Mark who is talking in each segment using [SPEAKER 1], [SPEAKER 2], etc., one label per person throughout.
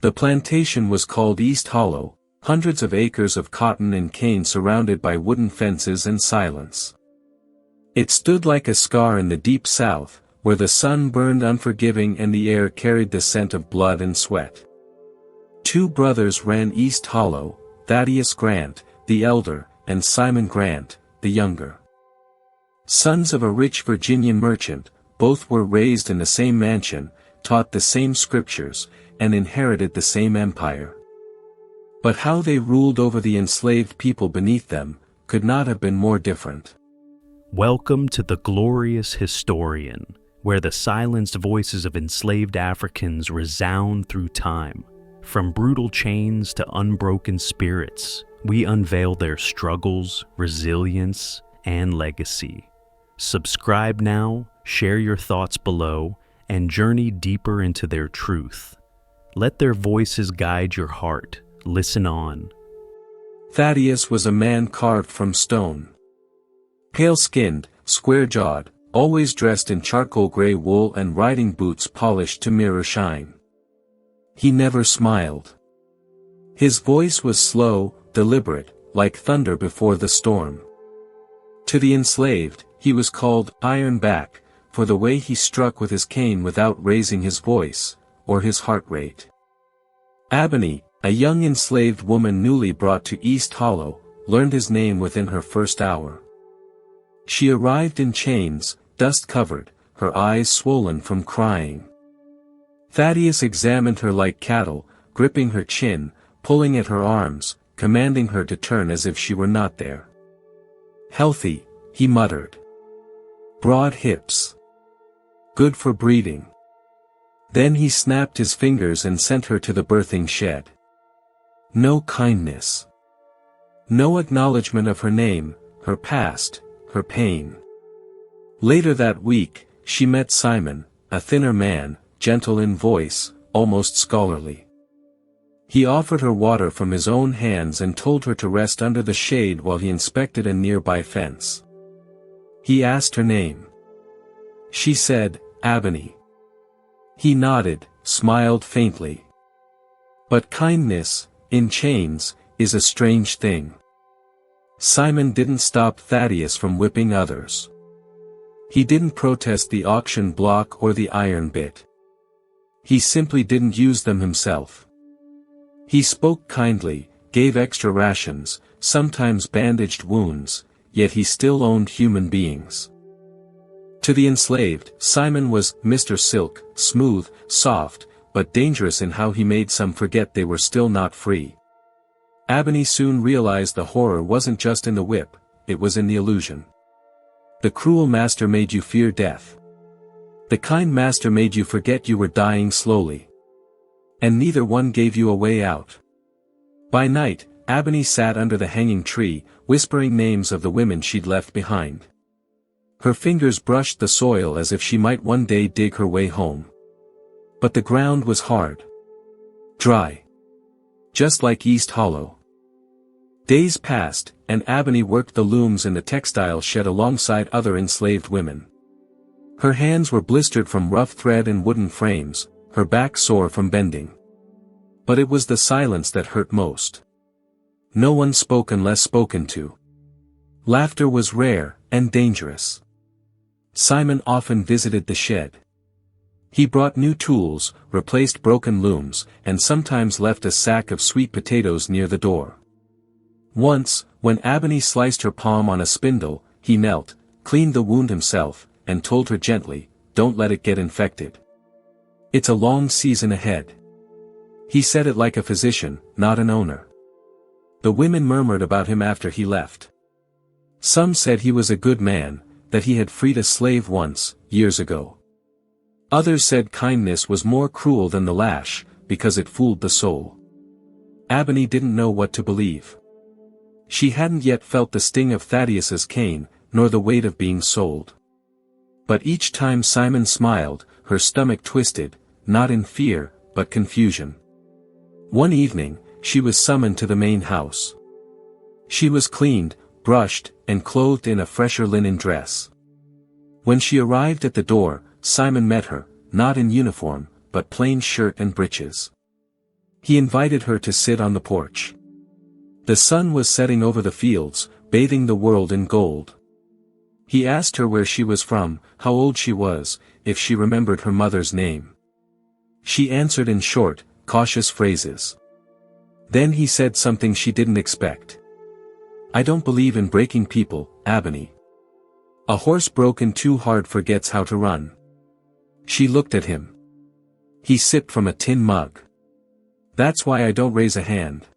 [SPEAKER 1] The plantation was called East Hollow, hundreds of acres of cotton and cane surrounded by wooden fences and silence. It stood like a scar in the deep south, where the sun burned unforgiving and the air carried the scent of blood and sweat. Two brothers ran East Hollow, Thaddeus Grant, the elder, and Simon Grant, the younger. Sons of a rich Virginian merchant, both were raised in the same mansion, taught the same scriptures, and inherited the same empire. But how they ruled over the enslaved people beneath them, could not have been more different.
[SPEAKER 2] Welcome to The Glorious Historian, where the silenced voices of enslaved Africans resound through time. From brutal chains to unbroken spirits, we unveil their struggles, resilience, and legacy. Subscribe now, share your thoughts below, and journey deeper into their truth. Let their voices guide your heart. Listen on.
[SPEAKER 1] Thaddeus was a man carved from stone. Pale-skinned, square-jawed, always dressed in charcoal gray wool and riding boots polished to mirror shine. He never smiled. His voice was slow, deliberate, like thunder before the storm. To the enslaved, he was called Iron Back, for the way he struck with his cane without raising his voice, or his heart rate. Ebony, a young enslaved woman newly brought to East Hollow, learned his name within her first hour. She arrived in chains, dust-covered, her eyes swollen from crying. Thaddeus examined her like cattle, gripping her chin, pulling at her arms, commanding her to turn as if she were not there. "Healthy," he muttered. "Broad hips. Good for breeding." Then he snapped his fingers and sent her to the birthing shed. No kindness. No acknowledgement of her name, her past, her pain. Later that week, she met Simon, a thinner man, gentle in voice, almost scholarly. He offered her water from his own hands and told her to rest under the shade while he inspected a nearby fence. He asked her name. She said, "Ebony." He nodded, smiled faintly. But kindness, in chains, is a strange thing. Simon didn't stop Thaddeus from whipping others. He didn't protest the auction block or the iron bit. He simply didn't use them himself. He spoke kindly, gave extra rations, sometimes bandaged wounds, yet he still owned human beings. To the enslaved, Simon was Mr. Silk, smooth, soft, but dangerous in how he made some forget they were still not free. Ebony soon realized the horror wasn't just in the whip, it was in the illusion. The cruel master made you fear death. The kind master made you forget you were dying slowly. And neither one gave you a way out. By night, Ebony sat under the hanging tree, whispering names of the women she'd left behind. Her fingers brushed the soil as if she might one day dig her way home. But the ground was hard. Dry. Just like East Hollow. Days passed, and Ebony worked the looms in the textile shed alongside other enslaved women. Her hands were blistered from rough thread and wooden frames, her back sore from bending. But it was the silence that hurt most. No one spoke unless spoken to. Laughter was rare, and dangerous. Simon often visited the shed. He brought new tools, replaced broken looms, and sometimes left a sack of sweet potatoes near the door. Once, when Ebony sliced her palm on a spindle, he knelt, cleaned the wound himself, and told her gently, "Don't let it get infected. It's a long season ahead." He said it like a physician, not an owner. The women murmured about him after he left. Some said he was a good man, that he had freed a slave once, years ago. Others said kindness was more cruel than the lash, because it fooled the soul. Ebony didn't know what to believe. She hadn't yet felt the sting of Thaddeus's cane, nor the weight of being sold. But each time Simon smiled, her stomach twisted, not in fear, but confusion. One evening, she was summoned to the main house. She was cleaned, brushed, and clothed in a fresher linen dress. When she arrived at the door, Simon met her, not in uniform, but plain shirt and breeches. He invited her to sit on the porch. The sun was setting over the fields, bathing the world in gold. He asked her where she was from, how old she was, if she remembered her mother's name. She answered in short, cautious phrases. Then he said something she didn't expect. "I don't believe in breaking people, Ebony. A horse broken too hard forgets how to run." She looked at him. He sipped from a tin mug. "That's why I don't raise a hand.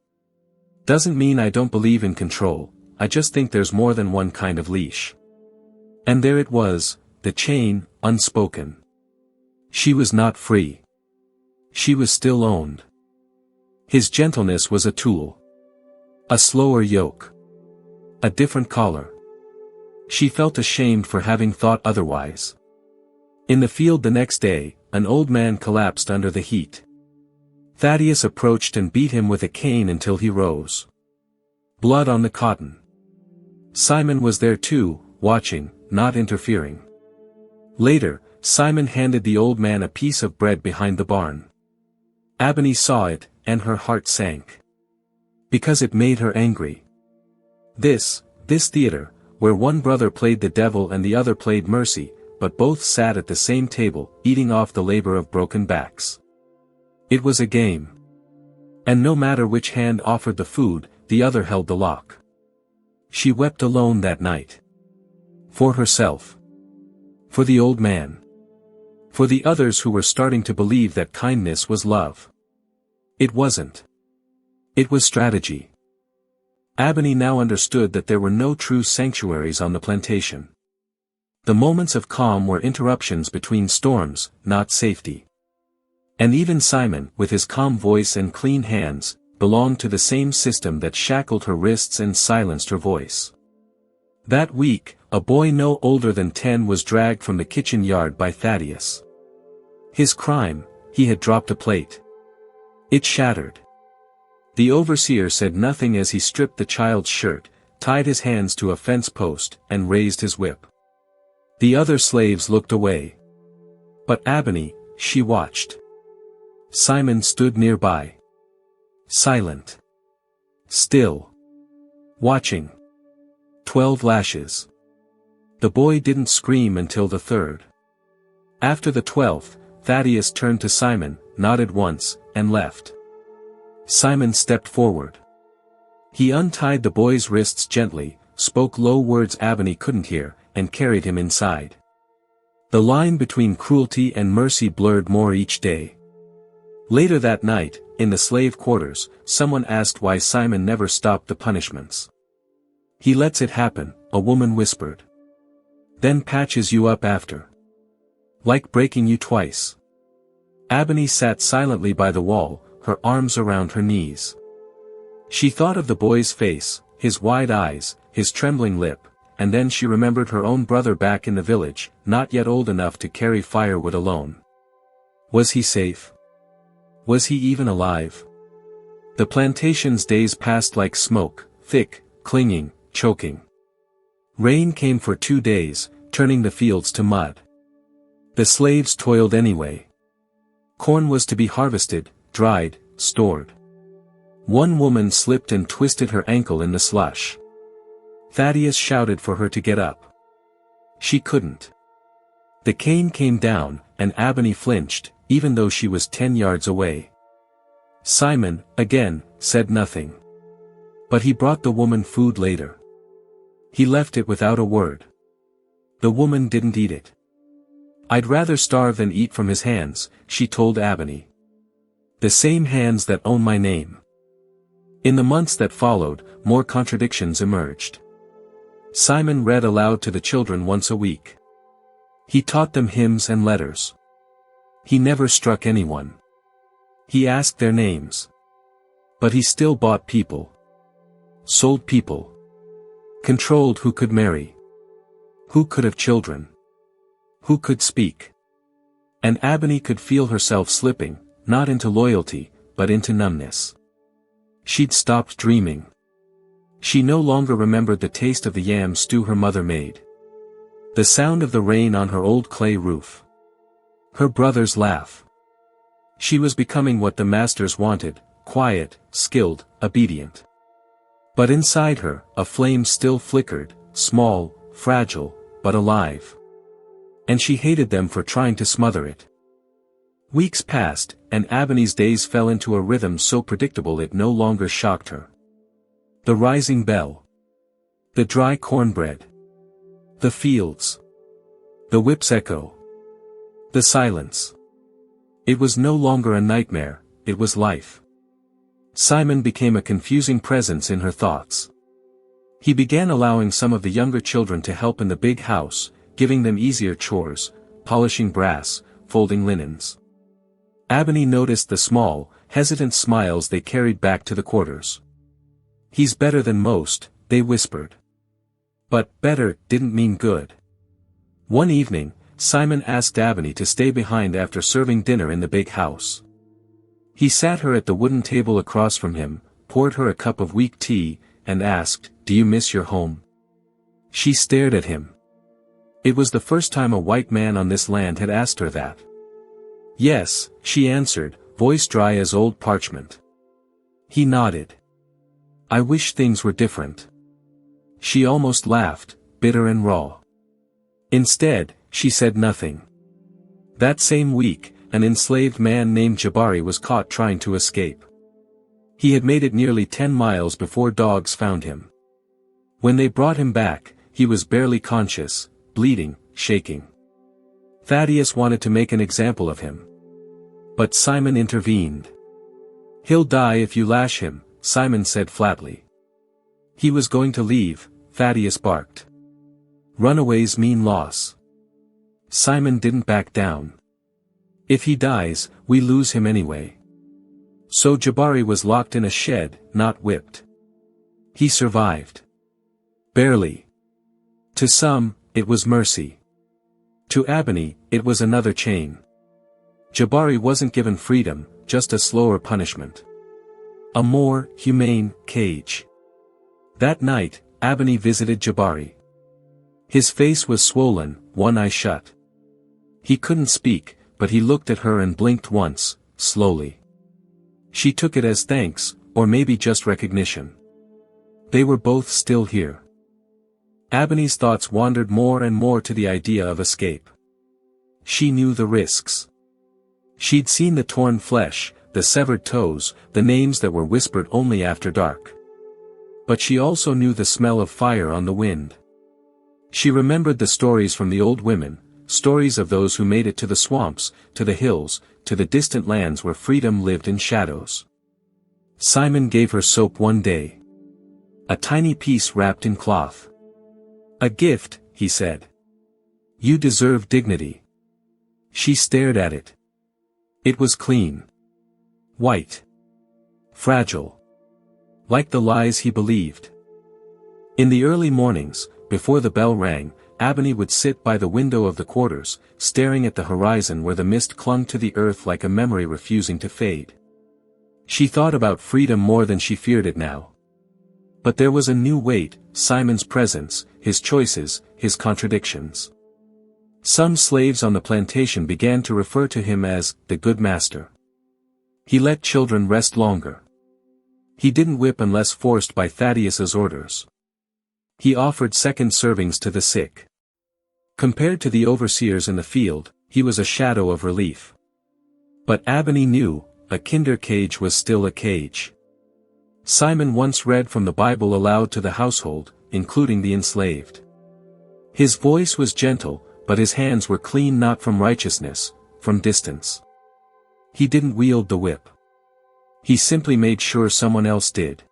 [SPEAKER 1] Doesn't mean I don't believe in control, I just think there's more than one kind of leash." And there it was, the chain, unspoken. She was not free. She was still owned. His gentleness was a tool. A slower yoke. A different collar. She felt ashamed for having thought otherwise. In the field the next day, an old man collapsed under the heat. Thaddeus approached and beat him with a cane until he rose. Blood on the cotton. Simon was there too, watching, not interfering. Later, Simon handed the old man a piece of bread behind the barn. Ebony saw it, and her heart sank. Because it made her angry. This theater, where one brother played the devil and the other played mercy, but both sat at the same table, eating off the labor of broken backs. It was a game. And no matter which hand offered the food, the other held the lock. She wept alone that night. For herself. For the old man. For the others who were starting to believe that kindness was love. It wasn't. It was strategy. Ebony now understood that there were no true sanctuaries on the plantation. The moments of calm were interruptions between storms, not safety. And even Simon, with his calm voice and clean hands, belonged to the same system that shackled her wrists and silenced her voice. That week, a boy no older than 10 was dragged from the kitchen yard by Thaddeus. His crime, he had dropped a plate. It shattered. The overseer said nothing as he stripped the child's shirt, tied his hands to a fence post, and raised his whip. The other slaves looked away. But Ebony, she watched. Simon stood nearby. Silent. Still. Watching. 12 lashes. The boy didn't scream until the 3rd. After the 12th, Thaddeus turned to Simon, nodded once, and left. Simon stepped forward. He untied the boy's wrists gently, spoke low words Ebony couldn't hear, and carried him inside. The line between cruelty and mercy blurred more each day. Later that night, in the slave quarters, someone asked why Simon never stopped the punishments. "He lets it happen," a woman whispered. "Then patches you up after. Like breaking you twice." Ebony sat silently by the wall, her arms around her knees. She thought of the boy's face, his wide eyes, his trembling lip, and then she remembered her own brother back in the village, not yet old enough to carry firewood alone. Was he safe? Was he even alive? The plantation's days passed like smoke, thick, clinging, choking. Rain came for 2 days, turning the fields to mud. The slaves toiled anyway. Corn was to be harvested, dried, stored. One woman slipped and twisted her ankle in the slush. Thaddeus shouted for her to get up. She couldn't. The cane came down, and Ebony flinched, even though she was 10 yards away. Simon, again, said nothing. But he brought the woman food later. He left it without a word. The woman didn't eat it. "I'd rather starve than eat from his hands," she told Ebony. "The same hands that own my name." In the months that followed, more contradictions emerged. Simon read aloud to the children once a week. He taught them hymns and letters. He never struck anyone. He asked their names. But he still bought people. Sold people. Controlled who could marry. Who could have children. Who could speak. And Ebony could feel herself slipping, not into loyalty, but into numbness. She'd stopped dreaming. She no longer remembered the taste of the yam stew her mother made. The sound of the rain on her old clay roof. Her brother's laugh. She was becoming what the masters wanted, quiet, skilled, obedient. But inside her, a flame still flickered, small, fragile, but alive. And she hated them for trying to smother it. Weeks passed, and Ebony's days fell into a rhythm so predictable it no longer shocked her. The rising bell. The dry cornbread. The fields. The whip's echo. The silence. It was no longer a nightmare, it was life. Simon became a confusing presence in her thoughts. He began allowing some of the younger children to help in the big house, giving them easier chores, polishing brass, folding linens. Ebony noticed the small, hesitant smiles they carried back to the quarters. "He's better than most," they whispered. But better didn't mean good. One evening, Simon asked Ebony to stay behind after serving dinner in the big house. He sat her at the wooden table across from him, poured her a cup of weak tea, and asked, "Do you miss your home?" She stared at him. It was the first time a white man on this land had asked her that. "Yes," she answered, voice dry as old parchment. He nodded. "I wish things were different." She almost laughed, bitter and raw. Instead, she said nothing. That same week, an enslaved man named Jabari was caught trying to escape. He had made it nearly 10 miles before dogs found him. When they brought him back, he was barely conscious, bleeding, shaking. Thaddeus wanted to make an example of him. But Simon intervened. "He'll die if you lash him," Simon said flatly. He was going to leave, Thaddeus barked. "Runaways mean loss." Simon didn't back down. "If he dies, we lose him anyway." So Jabari was locked in a shed, not whipped. He survived. Barely. To some, it was mercy. To Ebony, it was another chain. Jabari wasn't given freedom, just a slower punishment. A more humane cage. That night, Ebony visited Jabari. His face was swollen, one eye shut. He couldn't speak, but he looked at her and blinked once, slowly. She took it as thanks, or maybe just recognition. They were both still here. Ebony's thoughts wandered more and more to the idea of escape. She knew the risks. She'd seen the torn flesh, the severed toes, the names that were whispered only after dark. But she also knew the smell of fire on the wind. She remembered the stories from the old women, stories of those who made it to the swamps, to the hills, to the distant lands where freedom lived in shadows. Simon gave her soap one day. A tiny piece wrapped in cloth. "A gift," he said. "You deserve dignity." She stared at it. It was clean. White. Fragile. Like the lies he believed. In the early mornings, before the bell rang, Ebony would sit by the window of the quarters, staring at the horizon where the mist clung to the earth like a memory refusing to fade. She thought about freedom more than she feared it now. But there was a new weight, Simon's presence, his choices, his contradictions. Some slaves on the plantation began to refer to him as the good master. He let children rest longer. He didn't whip unless forced by Thaddeus's orders. He offered second servings to the sick. Compared to the overseers in the field, he was a shadow of relief. But Ebony knew, a kinder cage was still a cage. Simon once read from the Bible aloud to the household, including the enslaved. His voice was gentle, but his hands were clean not from righteousness, from distance. He didn't wield the whip. He simply made sure someone else did.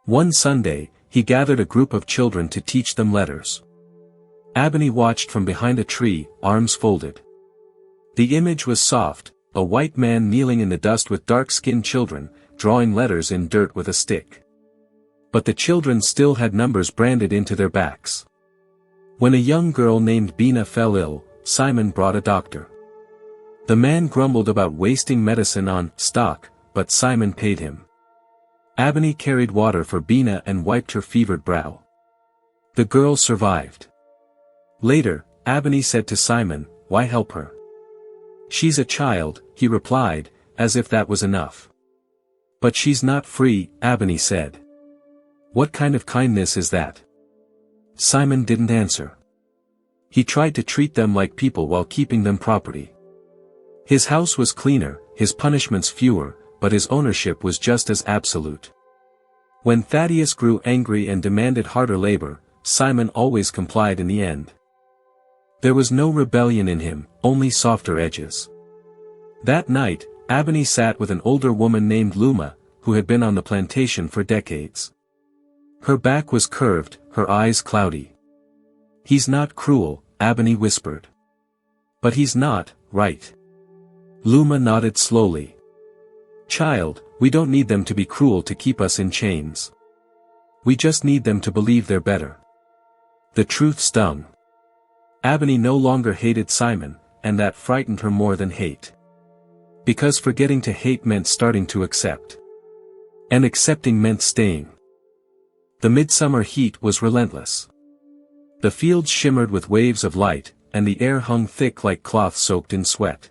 [SPEAKER 1] One Sunday, he gathered a group of children to teach them letters. Ebony watched from behind a tree, arms folded. The image was soft, a white man kneeling in the dust with dark-skinned children, drawing letters in dirt with a stick. But the children still had numbers branded into their backs. When a young girl named Bina fell ill, Simon brought a doctor. The man grumbled about wasting medicine on stock, but Simon paid him. Ebony carried water for Bina and wiped her fevered brow. The girl survived. Later, Ebony said to Simon, "Why help her?" "She's a child," he replied, as if that was enough. But she's not free, Abney said. What kind of kindness is that? Simon didn't answer. He tried to treat them like people while keeping them property. His house was cleaner, his punishments fewer, but his ownership was just as absolute. When Thaddeus grew angry and demanded harder labor, Simon always complied in the end. There was no rebellion in him, only softer edges. That night, Abney sat with an older woman named Luma, who had been on the plantation for decades. Her back was curved, her eyes cloudy. He's not cruel, Abney whispered. But he's not, right? Luma nodded slowly. Child, we don't need them to be cruel to keep us in chains. We just need them to believe they're better. The truth stung. Abney no longer hated Simon, and that frightened her more than hate. Because forgetting to hate meant starting to accept. And accepting meant staying. The midsummer heat was relentless. The fields shimmered with waves of light, and the air hung thick like cloth soaked in sweat.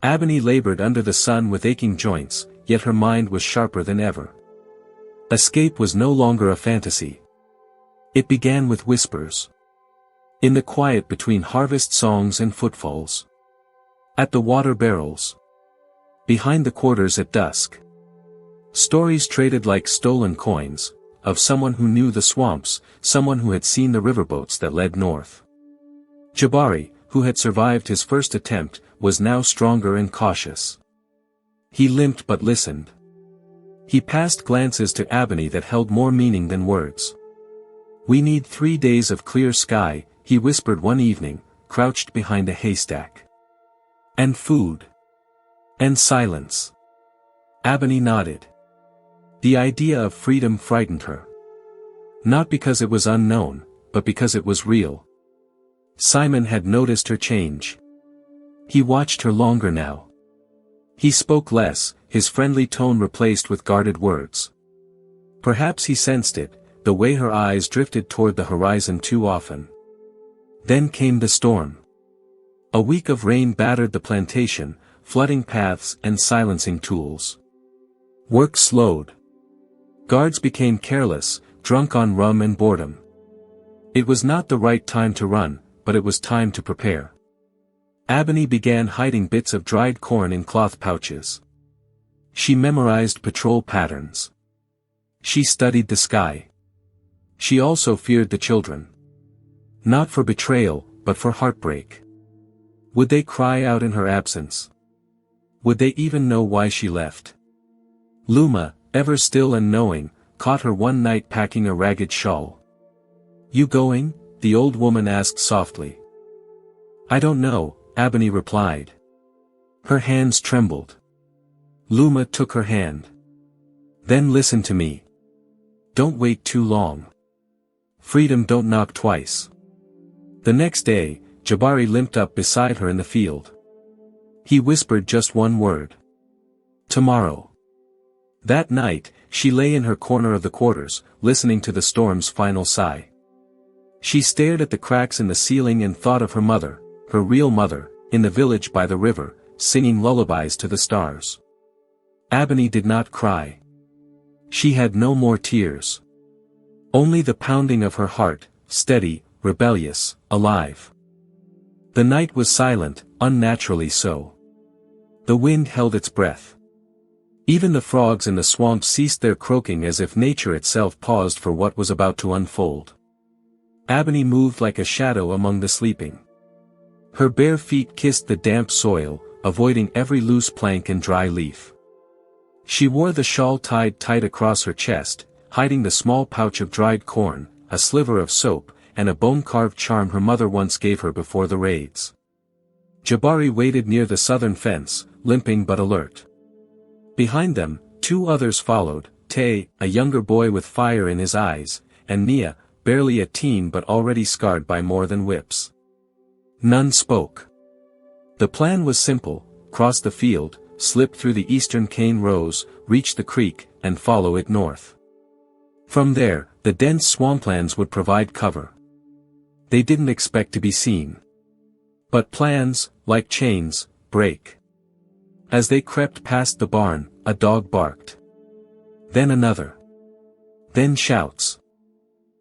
[SPEAKER 1] Abney labored under the sun with aching joints, yet her mind was sharper than ever. Escape was no longer a fantasy. It began with whispers. In the quiet between harvest songs and footfalls. At the water barrels. Behind the quarters at dusk. Stories traded like stolen coins, of someone who knew the swamps, someone who had seen the riverboats that led north. Jabari, who had survived his first attempt, was now stronger and cautious. He limped but listened. He passed glances to Abney that held more meaning than words. We need 3 days of clear sky, he whispered one evening, crouched behind a haystack. And food. And silence. Abney nodded. The idea of freedom frightened her. Not because it was unknown, but because it was real. Simon had noticed her change. He watched her longer now. He spoke less, his friendly tone replaced with guarded words. Perhaps he sensed it, the way her eyes drifted toward the horizon too often. Then came the storm. A week of rain battered the plantation, flooding paths and silencing tools. Work slowed. Guards became careless, drunk on rum and boredom. It was not the right time to run, but it was time to prepare. Abney began hiding bits of dried corn in cloth pouches. She memorized patrol patterns. She studied the sky. She also feared the children. Not for betrayal, but for heartbreak. Would they cry out in her absence? Would they even know why she left? Luma, ever still and knowing, caught her one night packing a ragged shawl. You going? The old woman asked softly. I don't know, Abney replied. Her hands trembled. Luma took her hand. Then listen to me. Don't wait too long. Freedom don't knock twice. The next day, Jabari limped up beside her in the field. He whispered just one word. Tomorrow. That night, she lay in her corner of the quarters, listening to the storm's final sigh. She stared at the cracks in the ceiling and thought of her mother, her real mother, in the village by the river, singing lullabies to the stars. Abney did not cry. She had no more tears. Only the pounding of her heart, steady, rebellious, alive. The night was silent, unnaturally so. The wind held its breath. Even the frogs in the swamp ceased their croaking as if nature itself paused for what was about to unfold. Abney moved like a shadow among the sleeping. Her bare feet kissed the damp soil, avoiding every loose plank and dry leaf. She wore the shawl tied tight across her chest, hiding the small pouch of dried corn, a sliver of soap, and a bone-carved charm her mother once gave her before the raids. Jabari waited near the southern fence, limping but alert. Behind them, 2 others followed, Tay, a younger boy with fire in his eyes, and Nia, barely a teen but already scarred by more than whips. None spoke. The plan was simple: cross the field, slip through the eastern cane rows, reach the creek, and follow it north. From there, the dense swamplands would provide cover. They didn't expect to be seen. But plans, like chains, break. As they crept past the barn, a dog barked. Then another. Then shouts.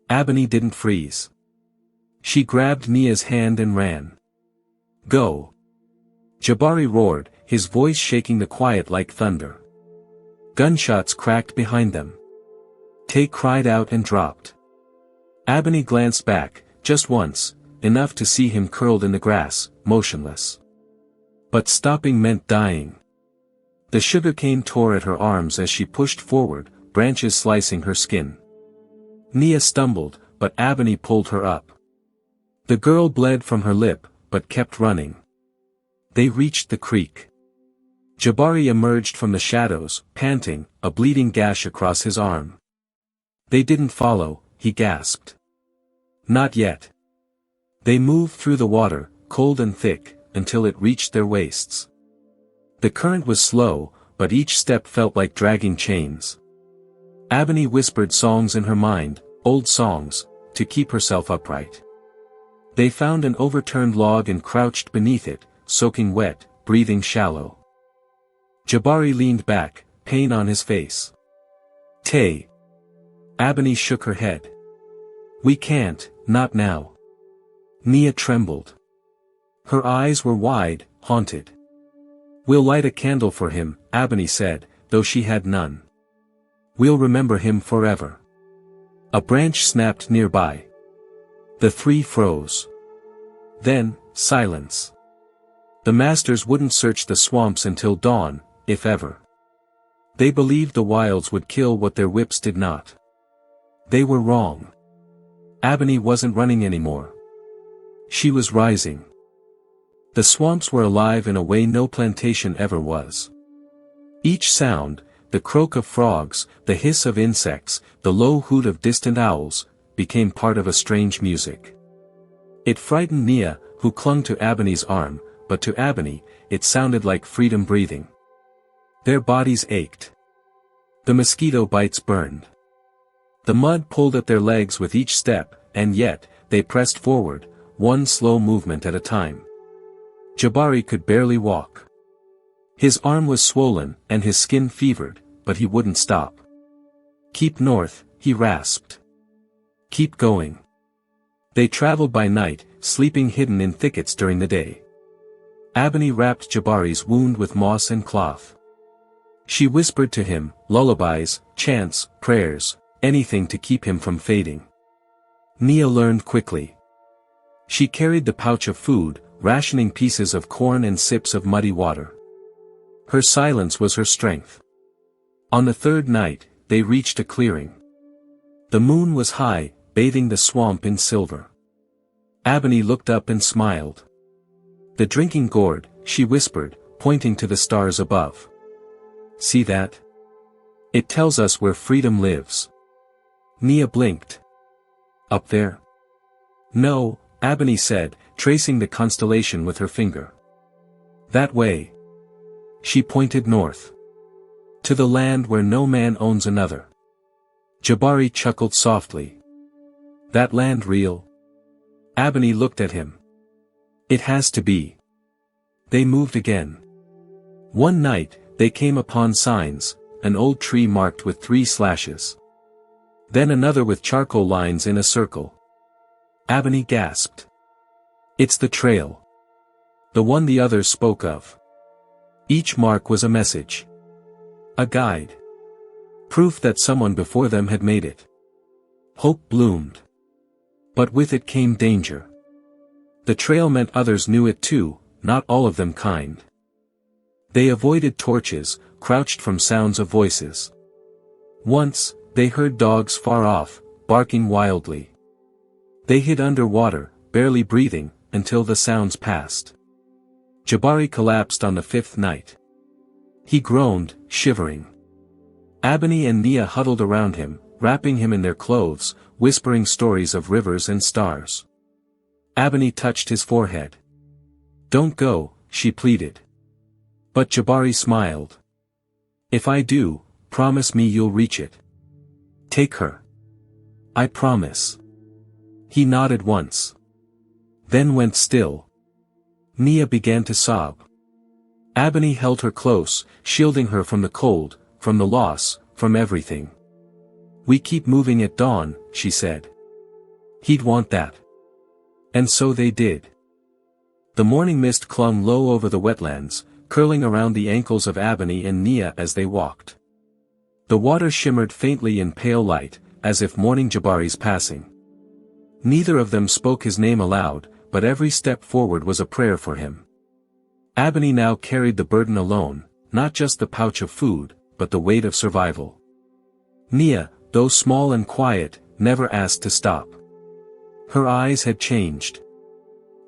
[SPEAKER 1] Ebony didn't freeze. She grabbed Nia's hand and ran. Go! Jabari roared, his voice shaking the quiet like thunder. Gunshots cracked behind them. Tay cried out and dropped. Ebony glanced back, just once, enough to see him curled in the grass, motionless. But stopping meant dying. The sugarcane tore at her arms as she pushed forward, branches slicing her skin. Nia stumbled, but Ebony pulled her up. The girl bled from her lip, but kept running. They reached the creek. Jabari emerged from the shadows, panting, a bleeding gash across his arm. They didn't follow, he gasped. Not yet. They moved through the water, cold and thick, until it reached their waists. The current was slow, but each step felt like dragging chains. Ebony whispered songs in her mind, old songs, to keep herself upright. They found an overturned log and crouched beneath it, soaking wet, breathing shallow. Jabari leaned back, pain on his face. Tay. Ebony shook her head. We can't, not now. Nia trembled. Her eyes were wide, haunted. We'll light a candle for him, Ebony said, though she had none. We'll remember him forever. A branch snapped nearby. The three froze. Then, silence. The masters wouldn't search the swamps until dawn, if ever. They believed the wilds would kill what their whips did not. They were wrong. Ebony wasn't running anymore. She was rising. The swamps were alive in a way no plantation ever was. Each sound, the croak of frogs, the hiss of insects, the low hoot of distant owls, became part of a strange music. It frightened Nia, who clung to Ebony's arm, but to Ebony, it sounded like freedom breathing. Their bodies ached. The mosquito bites burned. The mud pulled at their legs with each step, and yet, they pressed forward, one slow movement at a time. Jabari could barely walk. His arm was swollen, and his skin fevered, but he wouldn't stop. Keep north, he rasped. Keep going. They traveled by night, sleeping hidden in thickets during the day. Ebony wrapped Jabari's wound with moss and cloth. She whispered to him, lullabies, chants, prayers, anything to keep him from fading. Nia learned quickly. She carried the pouch of food, rationing pieces of corn and sips of muddy water. Her silence was her strength. On the third night, they reached a clearing. The moon was high, bathing the swamp in silver. Ebony looked up and smiled. The drinking gourd, she whispered, pointing to the stars above. See that? It tells us where freedom lives. Nia blinked. Up there? No, Ebony said, tracing the constellation with her finger. That way. She pointed north. To the land where no man owns another. Jabari chuckled softly. That land real? Ebony looked at him. It has to be. They moved again. One night, they came upon signs, an old tree marked with 3 slashes. Then another with charcoal lines in a circle. Ebony gasped. It's the trail. The one the others spoke of. Each mark was a message. A guide. Proof that someone before them had made it. Hope bloomed. But with it came danger. The trail meant others knew it too, not all of them kind. They avoided torches, crouched from sounds of voices. Once, they heard dogs far off, barking wildly. They hid under water, barely breathing, until the sounds passed. Jabari collapsed on the 5th night. He groaned, shivering. Ebony and Nia huddled around him, wrapping him in their clothes, whispering stories of rivers and stars. Ebony touched his forehead. Don't go, she pleaded. But Jabari smiled. If I do, promise me you'll reach it. Take her. I promise. He nodded once. Then went still. Nia began to sob. Ebony held her close, shielding her from the cold, from the loss, from everything. "We keep moving at dawn," she said. "He'd want that." And so they did. The morning mist clung low over the wetlands, curling around the ankles of Abney and Nia as they walked. The water shimmered faintly in pale light, as if mourning Jabari's passing. Neither of them spoke his name aloud, but every step forward was a prayer for him. Abney now carried the burden alone, not just the pouch of food, but the weight of survival. Nia, though small and quiet, never asked to stop. Her eyes had changed.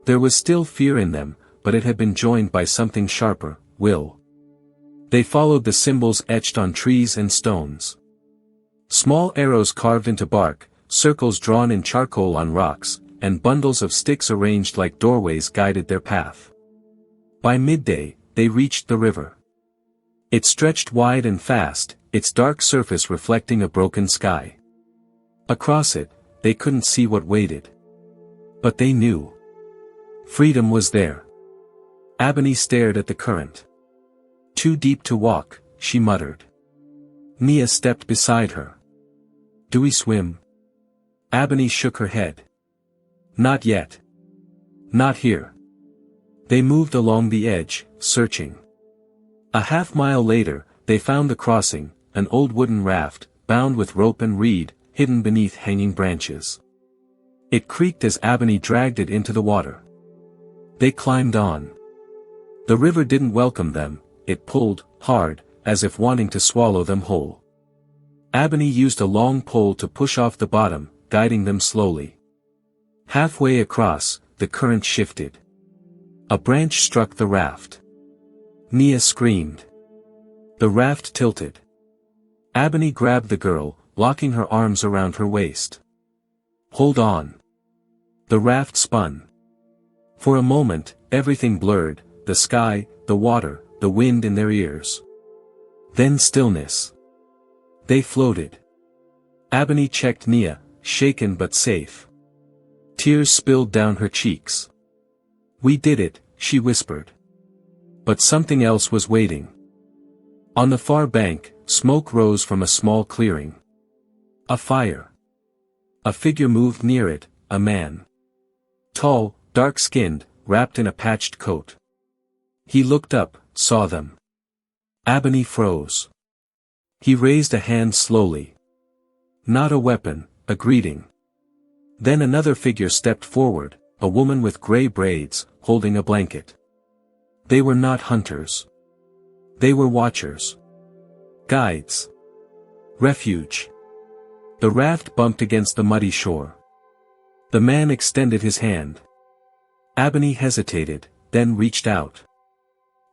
[SPEAKER 1] There was still fear in them, but it had been joined by something sharper, will. They followed the symbols etched on trees and stones. Small arrows carved into bark, circles drawn in charcoal on rocks, and bundles of sticks arranged like doorways guided their path. By midday, they reached the river. It stretched wide and fast, its dark surface reflecting a broken sky. Across it, they couldn't see what waited. But they knew. Freedom was there. Abney stared at the current. "Too deep to walk," she muttered. Nia stepped beside her. "Do we swim?" Abney shook her head. "Not yet. Not here." They moved along the edge, searching. A half-mile later, they found the crossing, an old wooden raft, bound with rope and reed, hidden beneath hanging branches. It creaked as Abney dragged it into the water. They climbed on. The river didn't welcome them, it pulled, hard, as if wanting to swallow them whole. Abney used a long pole to push off the bottom, guiding them slowly. Halfway across, the current shifted. A branch struck the raft. Nia screamed. The raft tilted. Abney grabbed the girl, locking her arms around her waist. "Hold on." The raft spun. For a moment, everything blurred, the sky, the water, the wind in their ears. Then stillness. They floated. Abney checked Nia, shaken but safe. Tears spilled down her cheeks. "We did it," she whispered. But something else was waiting. On the far bank, smoke rose from a small clearing. A fire. A figure moved near it, a man. Tall, dark-skinned, wrapped in a patched coat. He looked up, saw them. Abney froze. He raised a hand slowly. Not a weapon, a greeting. Then another figure stepped forward, a woman with gray braids, holding a blanket. They were not hunters. They were watchers. Guides. Refuge. The raft bumped against the muddy shore. The man extended his hand. Abney hesitated, then reached out.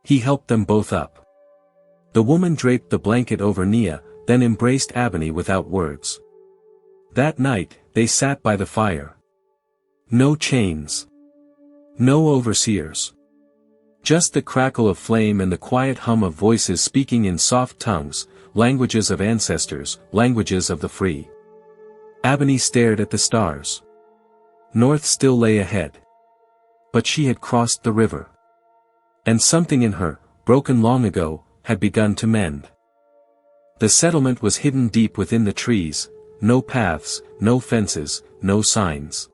[SPEAKER 1] He helped them both up. The woman draped the blanket over Nia, then embraced Abney without words. That night, they sat by the fire. No chains. No overseers. Just the crackle of flame and the quiet hum of voices speaking in soft tongues, languages of ancestors, languages of the free. Abney stared at the stars. North still lay ahead. But she had crossed the river. And something in her, broken long ago, had begun to mend. The settlement was hidden deep within the trees, no paths, no fences, no signs.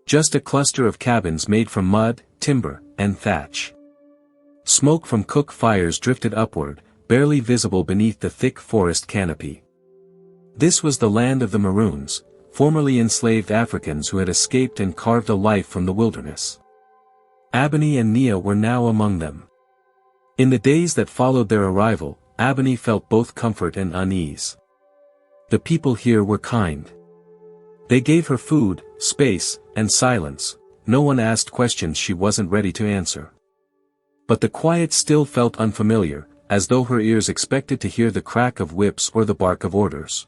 [SPEAKER 1] Just a cluster of cabins made from mud, timber, and thatch. Smoke from cook fires drifted upward, barely visible beneath the thick forest canopy. This was the land of the Maroons, formerly enslaved Africans who had escaped and carved a life from the wilderness. Abney and Nia were now among them. In the days that followed their arrival, Abney felt both comfort and unease. The people here were kind. They gave her food, space, and silence. No one asked questions she wasn't ready to answer. But the quiet still felt unfamiliar, as though her ears expected to hear the crack of whips or the bark of orders.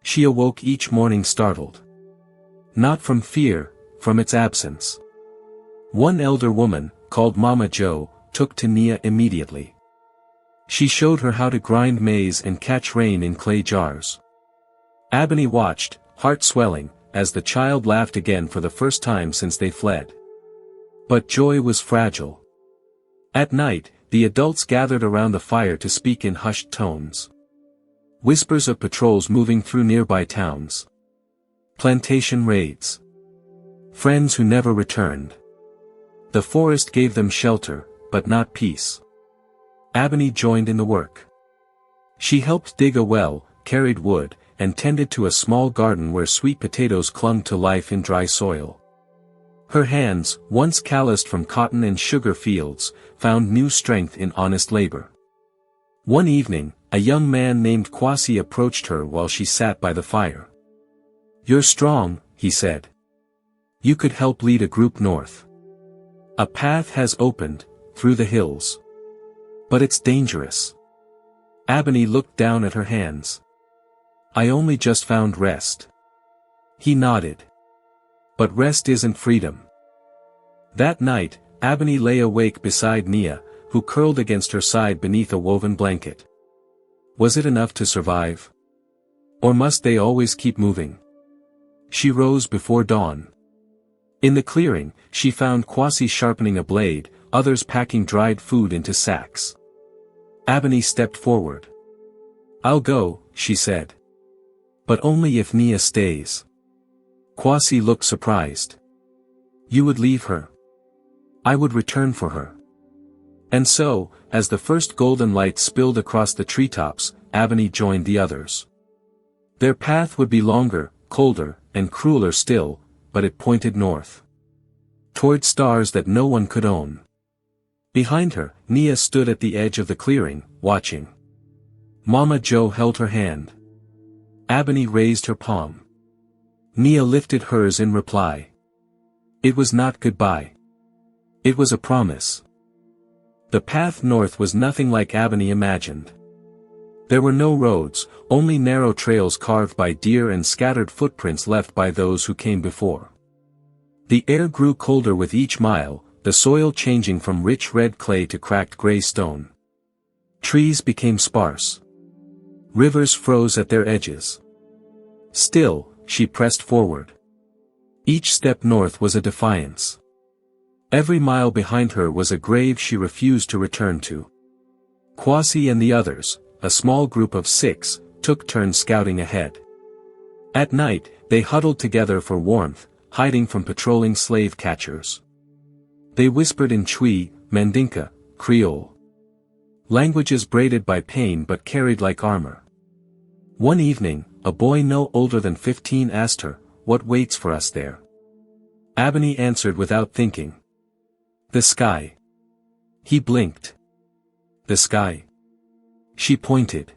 [SPEAKER 1] She awoke each morning startled. Not from fear, from its absence. One elder woman, called Mama Joe, took to Nia immediately. She showed her how to grind maize and catch rain in clay jars. Abney watched, heart swelling, as the child laughed again for the first time since they fled. But joy was fragile. At night, the adults gathered around the fire to speak in hushed tones. Whispers of patrols moving through nearby towns. Plantation raids. Friends who never returned. The forest gave them shelter, but not peace. Ebony joined in the work. She helped dig a well, carried wood, and tended to a small garden where sweet potatoes clung to life in dry soil. Her hands, once calloused from cotton and sugar fields, found new strength in honest labor. One evening, a young man named Kwasi approached her while she sat by the fire. "You're strong," he said. "You could help lead a group north. A path has opened, through the hills. But it's dangerous." Ebony looked down at her hands. "I only just found rest." He nodded. "But rest isn't freedom." That night, Ebony lay awake beside Nia, who curled against her side beneath a woven blanket. Was it enough to survive? Or must they always keep moving? She rose before dawn. In the clearing, she found Kwasi sharpening a blade, others packing dried food into sacks. Ebony stepped forward. "I'll go," she said. "But only if Nia stays." Kwasi looked surprised. "You would leave her?" "I would return for her." And so, as the first golden light spilled across the treetops, Ebony joined the others. Their path would be longer, colder, and crueler still, but it pointed north. Toward stars that no one could own. Behind her, Nia stood at the edge of the clearing, watching. Mama Joe held her hand. Ebony raised her palm. Nia lifted hers in reply. It was not goodbye. It was a promise. The path north was nothing like Ebony imagined. There were no roads, only narrow trails carved by deer and scattered footprints left by those who came before. The air grew colder with each mile, the soil changing from rich red clay to cracked gray stone. Trees became sparse. Rivers froze at their edges. Still, she pressed forward. Each step north was a defiance. Every mile behind her was a grave she refused to return to. Kwasi and the others, a small group of 6, took turns scouting ahead. At night, they huddled together for warmth, hiding from patrolling slave catchers. They whispered in Twi, Mandinka, Creole. Languages braided by pain but carried like armor. One evening, a boy no older than 15 asked her, "What waits for us there?" Ebony answered without thinking. "The sky." He blinked. "The sky?" She pointed.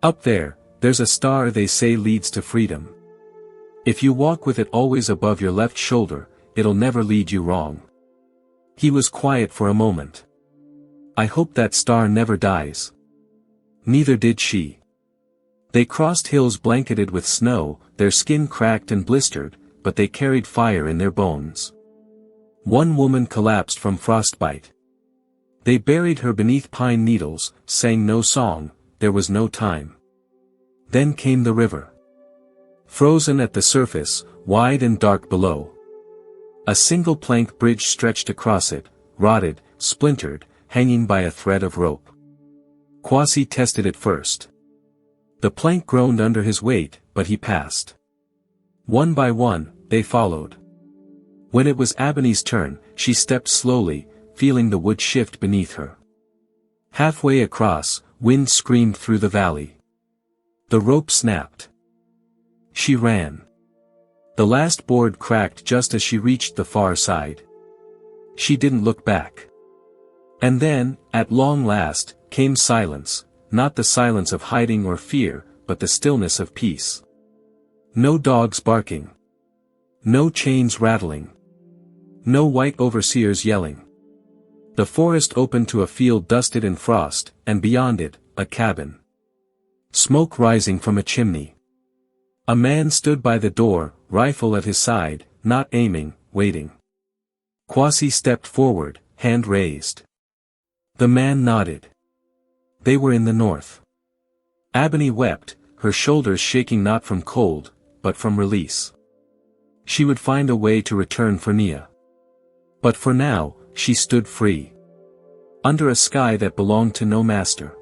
[SPEAKER 1] "Up there, there's a star they say leads to freedom. If you walk with it always above your left shoulder, it'll never lead you wrong." He was quiet for a moment. "I hope that star never dies." Neither did she. They crossed hills blanketed with snow, their skin cracked and blistered, but they carried fire in their bones. One woman collapsed from frostbite. They buried her beneath pine needles, sang no song, there was no time. Then came the river. Frozen at the surface, wide and dark below. A single plank bridge stretched across it, rotted, splintered, hanging by a thread of rope. Kwasi tested it first. The plank groaned under his weight, but he passed. One by one, they followed. When it was Ebony's turn, she stepped slowly, feeling the wood shift beneath her. Halfway across, wind screamed through the valley. The rope snapped. She ran. The last board cracked just as she reached the far side. She didn't look back. And then, at long last, came silence, not the silence of hiding or fear, but the stillness of peace. No dogs barking. No chains rattling. No white overseers yelling. The forest opened to a field dusted in frost, and beyond it, a cabin. Smoke rising from a chimney. A man stood by the door, rifle at his side, not aiming, waiting. Kwasi stepped forward, hand raised. The man nodded. They were in the north. Ebony wept, her shoulders shaking not from cold, but from release. She would find a way to return for Nia. But for now, she stood free. Under a sky that belonged to no master.